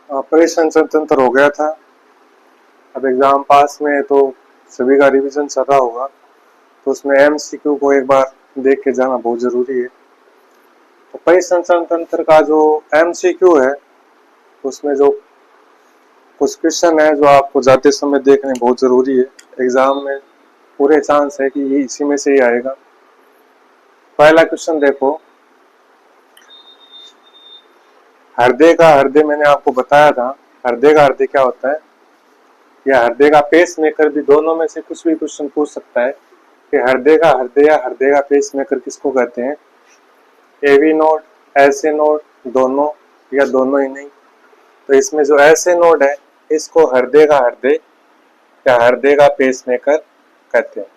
परिसंचरण तंत्र हो गया था। अब एग्जाम पास में है तो सभी का रिवीजन चल रहा होगा, तो उसमें एमसीक्यू को एक बार देख के जाना बहुत जरूरी है। तो परिसंचरण तंत्र का जो एमसीक्यू है उसमें जो कुछ क्वेश्चन है जो आपको जाते समय देखने बहुत जरूरी है। एग्जाम में पूरे चांस है कि ये इसी में से ही आएगा। पहला क्वेश्चन देखो, हृदय का हृदय मैंने आपको बताया था। हृदय का हृदय क्या होता है, या हृदय का पेस मेकर भी, दोनों में से कुछ भी क्वेश्चन पूछ सकता है कि हृदय का हृदय या हृदय का पेस मेकर किसको कहते हैं। एवी नोड, एसए नोड, दोनों या दोनों ही नहीं। तो इसमें जो एसए नोड है इसको हृदय का हृदय या हृदय का पेस मेकर कहते हैं।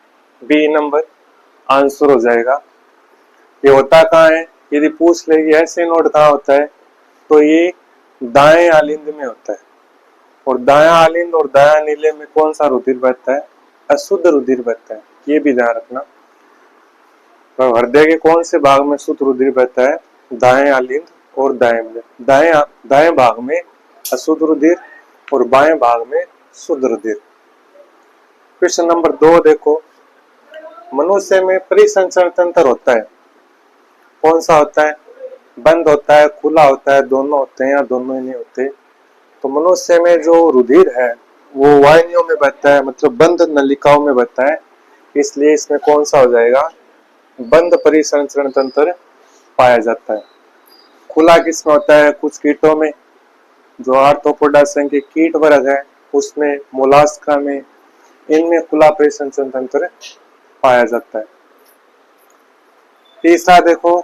बी नंबर आंसर हो जाएगा। ये होता कहाँ है, यदि पूछ ले कि एसए नोड कहाँ होता है तो ये दाएं आलिंद में होता है। और दायां आलिंद और दायां नीले में कौन सा रुधिर बहता है, अशुद्ध रुधिर बहता है। ये भी ध्यान रखना। तो हृदय के कौन से भाग में शुद्ध रुधिर बहता है, दाएं आलिंद और दाएं भाग में अशुद्ध रुधिर और बाएं भाग में शुद्ध रुधिर। क्वेश्चन नंबर 2 देखो, मनुष्य में परिसंचरण तंत्र होता है, कौन सा होता है, बंद होता है, खुला होता है, दोनों होते हैं या दोनों ही नहीं होते। तो मनुष्य में जो रुधिर है वो वाहिनियों में बहता है, मतलब बंद नलिकाओं में बहता है। इसलिए इसमें कौन सा हो जाएगा, बंद परिसंचरण तंत्र पाया जाता है। खुला किसमें होता है, कुछ कीटों में, जो आर्थ्रोपोडा संघ के कीट वर्ग है उसमें, मोलास्का में, इनमें खुला परिसंचरण तंत्र पाया जाता है। तीसरा देखो,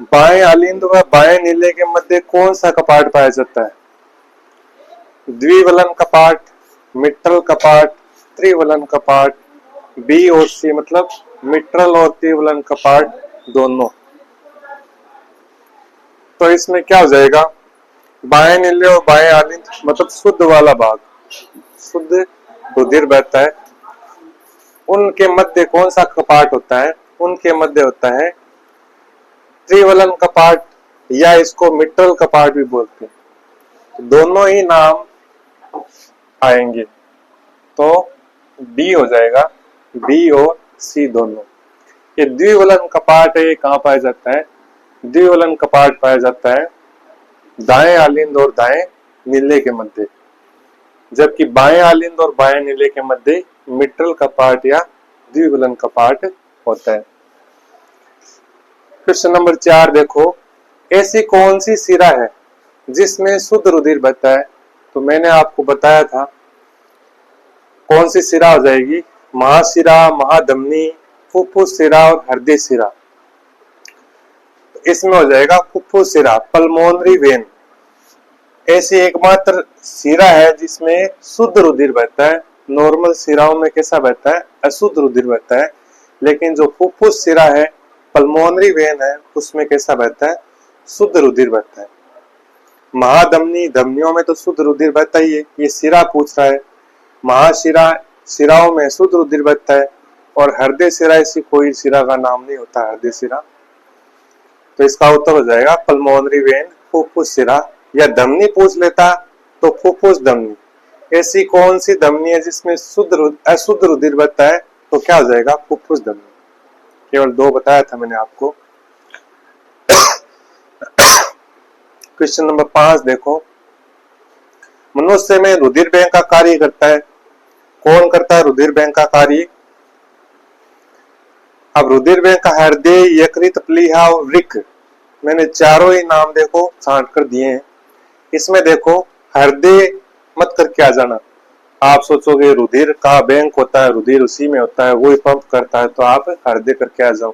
बाएं आलिंद व बाएं नीले के मध्य कौन सा कपाट पाया जाता है, द्विवलन कपाट, मिट्रल कपाट, त्रिवलन कपाट। बी और सी, मतलब मिट्रल और त्रिवलन कपाट दोनों। तो इसमें क्या हो जाएगा, बाएं नीले और बाएं आलिंद मतलब शुद्ध वाला भाग, शुद्ध रुधिर बहता है, उनके मध्य कौन सा कपाट होता है, उनके मध्य होता है त्रिवलन कपाट, या इसको मिट्रल कपाट भी बोलते हैं। दोनों ही नाम आएंगे, तो बी हो जाएगा, बी और सी दोनों। ये द्विवलन कपाट है, ये कहाँ पाया जाता है, द्विवलन कपाट पाया जाता है दाएं आलिंद और दाएं नीले के मध्य, जबकि बाएं आलिंद और बाएं नीले के मध्य मिट्रल कपाट या द्विवलन कपाट होता है। क्वेश्चन नंबर 4 देखो, ऐसी कौन सी शिरा है जिसमें शुद्ध रुधिर बहता है। तो मैंने आपको बताया था कौन सी शिरा हो जाएगी, महाशिरा, महाधमनी, फुफ्फुस शिरा और हृदय शिरा। इसमें हो जाएगा फुफ्फुस शिरा, पल्मोनरी वेन। ऐसी एकमात्र शिरा है जिसमें शुद्ध रुधिर बहता है। नॉर्मल शिराओं में कैसा बहता है, अशुद्ध रुधिर बहता है, लेकिन जो फुफ्फुस शिरा है, पल्मोनरी वेन है, उसमें कैसा बहता है, शुद्ध रुधिर बहता है। महाधमनी, धमनियों में तो शुद्ध रुधिर बहता ही है, ये शिरा पूछ रहा है। महाशिरा, शिराओं में शुद्ध रुधिर बहता है। और हृदय शिरा, ऐसी कोई शिरा का नाम नहीं होता हृदय शिरा। तो इसका उत्तर हो जाएगा पल्मोनरी वेन, फुफ्फुस शिरा। या धमनी पूछ लेता तो फुफ्फुस धमनी। ऐसी कौन सी धमनी है जिसमें अशुद्ध रुधिर बहता है, तो क्या हो जाएगा, फुफ्फुस धमनी। केवल 2 बताया था मैंने आपको। क्वेश्चन नंबर 5 देखो, मनुष्य में रुधिर बैंक का कार्य करता है, कौन करता है रुधिर बैंक का कार्य। अब रुधिर बैंक का हृदय, यकृत, प्लीहा और वृक्क, मैंने चारों ही नाम देखो छांट कर दिए हैं। इसमें देखो हृदय मत करके आ जाना, आप सोचोगे रुधिर का बैंक होता है, रुधिर उसी में होता है, वो ही पंप करता है, तो आप हृदय करके आ जाओ।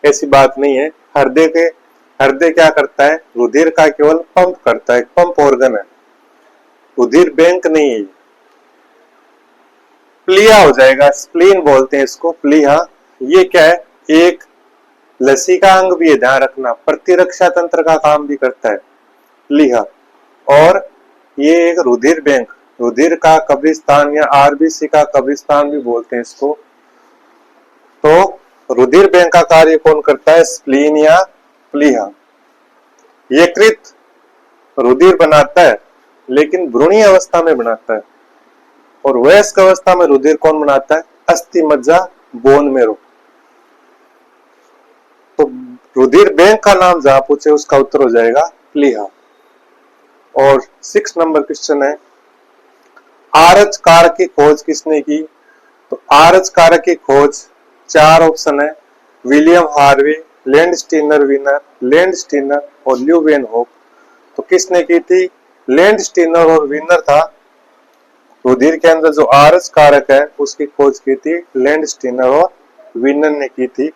ऐसी बात नहीं है। हृदय क्या करता है, रुधिर का केवल पंप करता है, पंप ऑर्गन है, रुधिर बैंक नहीं है। प्लीहा हो जाएगा, स्प्लीन बोलते हैं इसको, प्लीहा। ये क्या है, एक लसिका अंग भी है, ध्यान रखना, प्रतिरक्षा तंत्र का काम भी करता है प्लीहा। और ये एक रुधिर बैंक, रुधिर का कब्रिस्तान या आरबीसी का कब्रिस्तान भी बोलते हैं इसको। तो रुधिर बैंक का कार्य कौन करता है, स्प्लीन या प्लीहा। यकृत, रुधिर बनाता है, लेकिन भ्रूणीय अवस्था में बनाता है। और वयस्क अवस्था में रुधिर कौन बनाता है? अस्थि मज्जा, बोन मेरो। तो रुधिर बैंक का नाम जहां पूछे उसका उत्तर हो जाएगा प्लीहा। और 6 नंबर क्वेश्चन है, आरच कारक की खोज किसने की? तो आरच कारक की खोज 4 ऑप्शन है, William Harvey, Landsteiner winner, Landsteiner और ल्यूवेनहोफ। तो किसने की थी? लैंडस्टीनर और विनर था। रुधिर के अंदर जो आरच कारक है उसकी खोज की थी लैंडस्टीनर और विनर ने की थी।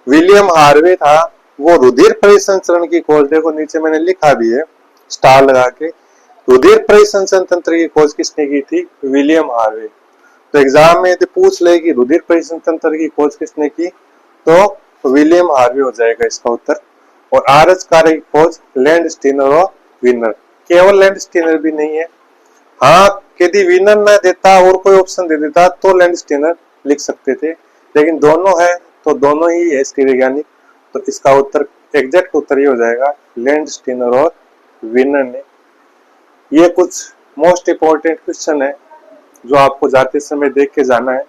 विलियम हार्वे था, वो रुधिर परिसंचरण की खोज, देखो नीचे मैंने लिखा भी है स्टार लगा के, रुधिर परिसंचरण तंत्र की खोज किसने की थी? William Harvey. तो एग्जाम में यदि पूछ ले कि रुधिर परिसंचरण तंत्र की खोज किसने की, तो विलियम हार्वे हो जाएगा इसका उत्तर। और आरच कारक की खोज लैंडस्टीनर और विनर। केवल लैंडस्टीनर भी नहीं है, हाँ यदि विनर न देता और कोई ऑप्शन दे देता तो लैंडस्टीनर लिख सकते थे, लेकिन दोनों है तो दोनों ही है इसके वैज्ञानिक। तो इसका उत्तर, एग्जैक्ट उत्तर ये हो जाएगा लैंडस्टीनर और विनर ने। ये कुछ मोस्ट इंपोर्टेंट क्वेश्चन है जो आपको जाते समय देख के जाना है।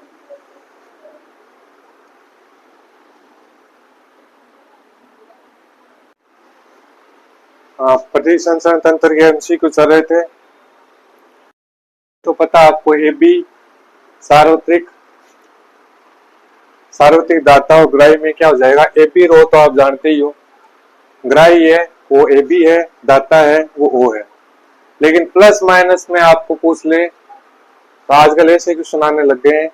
परिसंचरण तंत्र के एमसीक्यू चल रहे थे, तो पता आपको एबी सार्वत्रिक दाता और ग्राही में क्या हो जाएगा? एबी रो तो आप जानते ही हो, ग्राही है वो एबी है, दाता है वो ओ है। लेकिन प्लस माइनस में आपको पूछ ले तो आजकल ऐसे क्वेश्चन आने लग गए हैं,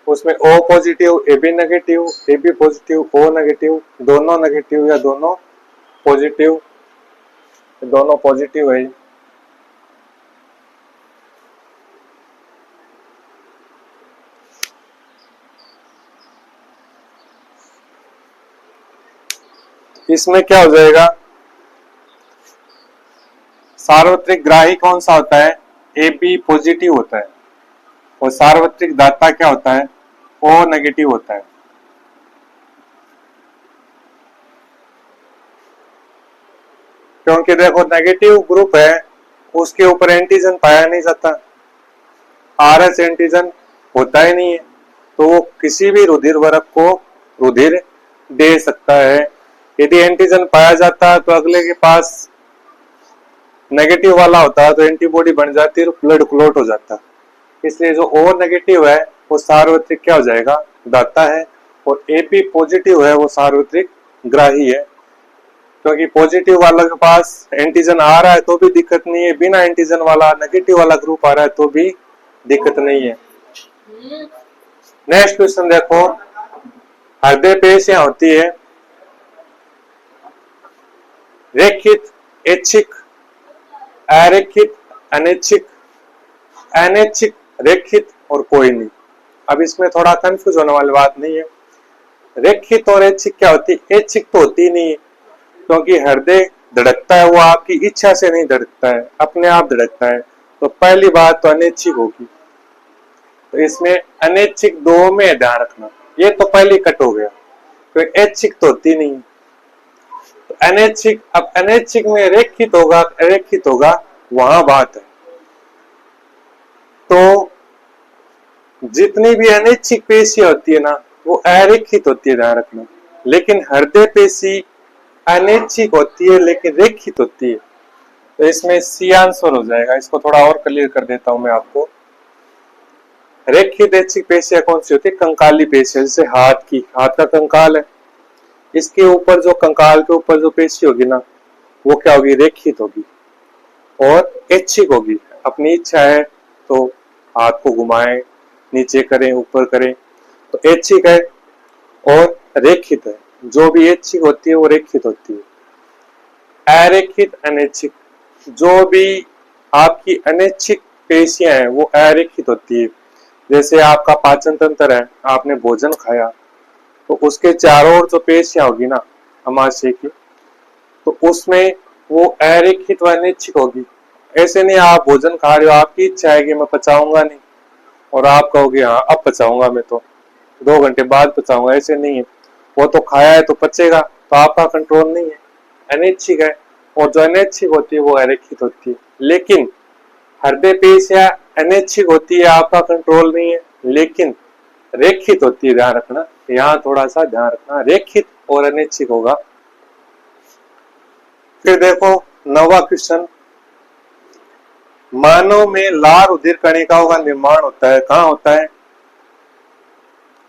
उसमें O positive AB negative, AB positive O negative, दोनों नेगेटिव या दोनों पॉजिटिव, दोनों पॉजिटिव है। इसमें क्या हो जाएगा? सार्वत्रिक ग्राही कौन सा होता है? एबी पॉजिटिव होता है। और सार्वत्रिक दाता क्या होता है? ओ नेगेटिव होता है। क्योंकि देखो नेगेटिव ग्रुप है उसके ऊपर एंटीजन पाया नहीं जाता, आरएच एंटीजन होता ही नहीं है, तो वो किसी भी रुधिर वर्ग को रुधिर दे सकता है। यदि एंटीजन पाया जाता है तो अगले के पास नेगेटिव वाला होता है तो एंटीबॉडी बन जाती है और ब्लड क्लॉट हो जाता। इसलिए जो ओ नेगेटिव है वो सार्वत्रिक क्या हो जाएगा? दाता है। और एपी पॉजिटिव है वो सार्वत्रिक ग्राही है, क्योंकि पॉजिटिव वाला के पास एंटीजन आ रहा है तो भी दिक्कत नहीं है, बिना एंटीजन वाला नेगेटिव वाला ग्रुप आ रहा है तो भी दिक्कत नहीं है। नेक्स्ट क्वेश्चन देखो, हृदय पेशियां होती है रेखित, ऐच्छिक, अरेखित, अनैच्छिक, अनैच्छिक, रेखित और कोई नहीं। अब इसमें थोड़ा कंफ्यूज होने वाली बात नहीं है। रेखित और ऐच्छिक क्या होती है? ऐच्छिक तो होती नहीं है, क्योंकि हृदय धड़कता है वो आपकी इच्छा से नहीं धड़कता है, अपने आप धड़कता है। तो पहली बात तो अनैच्छिक होगी, तो इसमें अनैच्छिक दो में ध्यान रखना, ये तो पहले कट हो गया, तो ऐच्छिक तो होती नहीं। तो अनैच्छिक, अब अनैच्छिक में रेखित होगा अरेखित होगा वहां बात है। तो जितनी भी अनैच्छिक पेशियां होती है ना वो अरेखित होती है, ध्यान रखना। लेकिन हृदय पेशी अनैच्छिक होती है लेकिन रेखित होती है, तो इसमें सी आंसर हो जाएगा। इसको थोड़ा और क्लियर कर देता हूं मैं आपको। रेखित ऐच्छिक पेशियां कौन सी होती है? कंकाली पेशियां, जैसे हाथ का कंकाल है, इसके ऊपर जो कंकाल के ऊपर जो पेशी होगी ना वो क्या होगी? रेखित होगी और ऐच्छिक होगी। अपनी इच्छा है तो हाथ को घुमाएं, नीचे करें, ऊपर करें, तो ऐच्छिक है और रेखित है। जो भी ऐच्छिक होती है वो रेखित होती है। अरेखित, अनैच्छिक, जो भी आपकी अनैच्छिक पेशियां हैं वो अरेखित होती है। जैसे आपका पाचन तंत्र है, आपने भोजन खाया तो उसके चारों ओर जो पेशियां होगी ना अमाशय की, तो उसमें वो अरेखित व अनैच्छिक होगी। ऐसे नहीं आप भोजन खा रहे हो, आपकी इच्छा है कि मैं पचाऊंगा नहीं और आप कहोगे हाँ अब पचाऊंगा, मैं तो 2 घंटे बाद पचाऊंगा, ऐसे नहीं है। वो तो खाया है तो पचेगा, तो आपका कंट्रोल नहीं है, अनैच्छिक है। और जो अनैच्छिक होती है वो अरेखित होती है। लेकिन हृदय पेश या अनैच्छिक होती है, आपका कंट्रोल नहीं है, लेकिन रेखित होती है, ध्यान रखना, यहाँ थोड़ा सा ध्यान रखना, रेखित और अनैच्छिक होगा। फिर देखो 9वां क्वेश्चन, मानव में लार रुधिर कणिकाओं का निर्माण होता है, कहाँ होता है?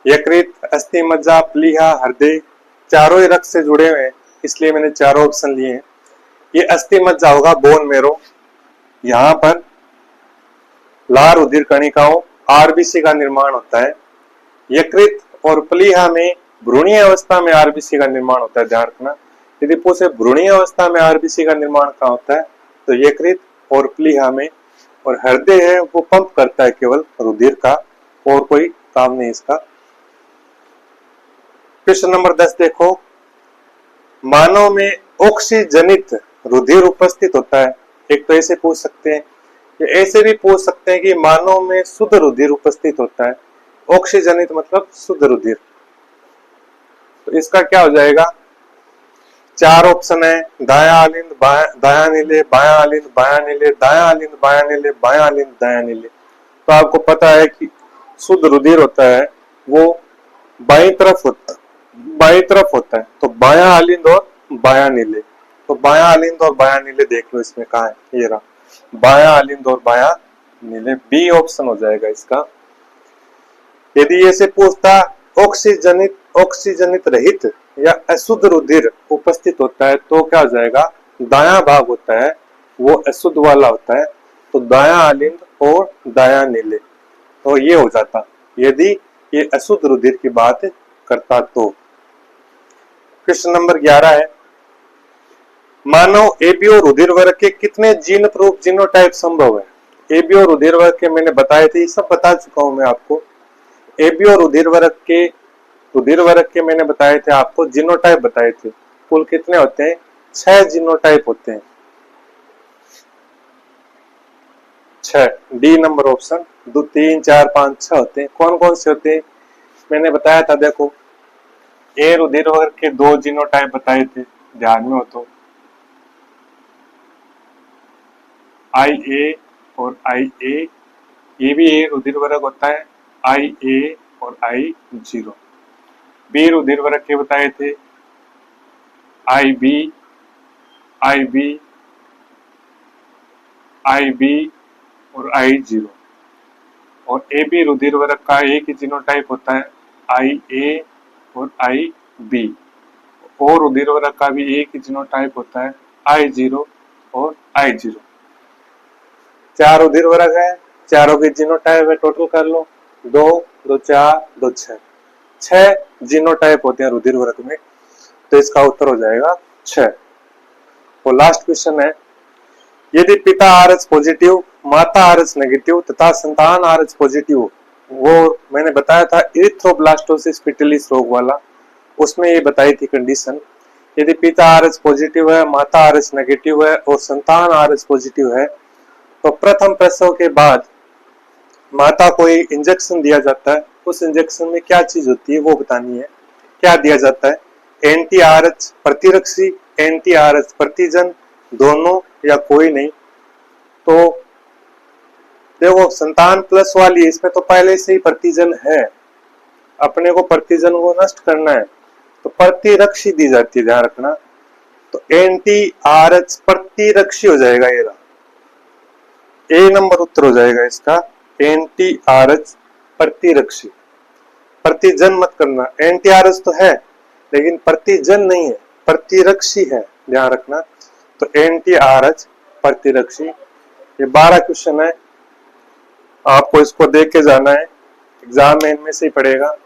यकृत, अस्थि मज्जा, प्लीहा, हृदय, चारों ही रक्त से जुड़े हुए हैं, इसलिए मैंने चारों ऑप्शन लिए हैं। ये अस्थि मज्जा होगा, बोन मेरो, यहाँ पर लार रुधिर कणिकाओं आरबीसी का निर्माण होता है। यकृत और प्लीहा में भ्रूणीय अवस्था में आरबीसी का निर्माण होता है, ध्यान रखना। यदि पूछे भ्रूणीय अवस्था में आरबीसी का निर्माण कहाँ होता है, तो यकृत और प्लीहा में। और हृदय है वो पंप करता है केवल रुधिर का, और कोई काम नहीं इसका। क्वेश्चन नंबर 10 देखो, मानव में ऑक्सीजनित रुधिर उपस्थित होता है। एक तो ऐसे पूछ सकते हैं, या ऐसे भी पूछ सकते हैं कि मानव में शुद्ध रुधिर उपस्थित होता है। ऑक्सीजनित मतलब शुद्ध रुधिर, तो इसका क्या हो जाएगा? 4 ऑप्शन है, दायां आलिंद, दायां नीले, बायां आलिंद, बायां नीले, दायां आलिंद, बायां नीले, बायां आलिंद, दायां नीले। तो आपको पता है कि शुद्ध रुधिर होता है वो बाईं तरफ होता है, तो बायां आलिंद और बायां नीले। तो बायां आलिंद और बायां नीले देख लो, इसमें कहाँ है? ये रहा, बायां आलिंद और बायां नीले, बी ऑप्शन हो जाएगा इसका। यदि ऐसे पूछता ऑक्सीजनित रहित या अशुद्ध रुधिर उपस्थित होता है, तो क्या हो जाएगा? दायां भाग होता है वो अशुद्ध वाला होता है, तो दायां आलिंद और दायां नीले, तो ये हो जाता यदि ये अशुद्ध रुधिर की बात करता तो। क्वेश्चन नंबर 11 है, मानव एबीओ रुधिर वर्ग के कितने जीन प्रूफ जीनोटाइप संभव है? एबीओ रुधिर वर्ग के मैंने बताए थे, सब बता चुका हूं मैं आपको। एबीओ रुधिर वर्ग के मैंने बताए थे आपको, जीनोटाइप बताए थे। कुल कितने होते हैं? 6 जीनोटाइप होते हैं, 6, डी नंबर ऑप्शन। 2 3 4 5 6 होते हैं। कौन कौन से होते हैं मैंने बताया था, देखो ए रुधिर वर्ग के 2 जीनोटाइप बताए थे, ध्यान में हो तो, IA और IA, ये भी ए रुधिर वर्ग होता है, IA और I0। बी रुधिर वर्ग के बताए थे, IB और I0। और AB रुधिर वर्ग का एक ही जीनोटाइप होता है, IA और IB। ओ रुधिर वर्ग का भी एक ही जीनोटाइप होता है, I0 और I0। 4 रुधिर वर्ग है, चारों के जीनोटाइप है, टोटल कर लो, 2 2 4 2 6, 6 जीनोटाइप होते हैं रुधिर वर्ग में, तो इसका उत्तर हो जाएगा 6। और लास्ट क्वेश्चन है, यदि पिता RH पॉजिटिव, माता RH नेगेटिव तथा संतान RH पॉजिटिव, वो मैंने बताया था इरिथ्रोब्लास्टोसिस पिटिलिस रोग वाला, उसमें ये बताई थी कंडीशन। यदि पिता RH पॉजिटिव है, माता RH नेगेटिव है और संतान RH पॉजिटिव है, तो प्रथम प्रसव के बाद माता को एक इंजेक्शन दिया जाता है। उस इंजेक्शन में क्या चीज होती है वो बतानी है। क्या दिया जाता है? एंटी RH प्रतिरक्षी, एंटी RH प्रतिजन, दोनों या कोई नहीं। तो देखो संतान प्लस वाली, इसमें तो पहले से ही प्रतिजन है, अपने को प्रतिजन को नष्ट करना है, तो प्रतिरक्षी दी जाती है, ध्यान रखना। तो एंटी RH प्रतिरक्षी हो जाएगा, ये रहा ए नंबर उत्तर हो जाएगा इसका, एंटी RH प्रतिरक्षी। प्रतिजन मत करना, एंटी RH तो है लेकिन प्रतिजन नहीं है, प्रतिरक्षी है, ध्यान रखना। तो एंटी RH प्रतिरक्षी। ये 12 क्वेश्चन है, आपको इसको देख के जाना है, एग्जाम में इनमें से ही पड़ेगा।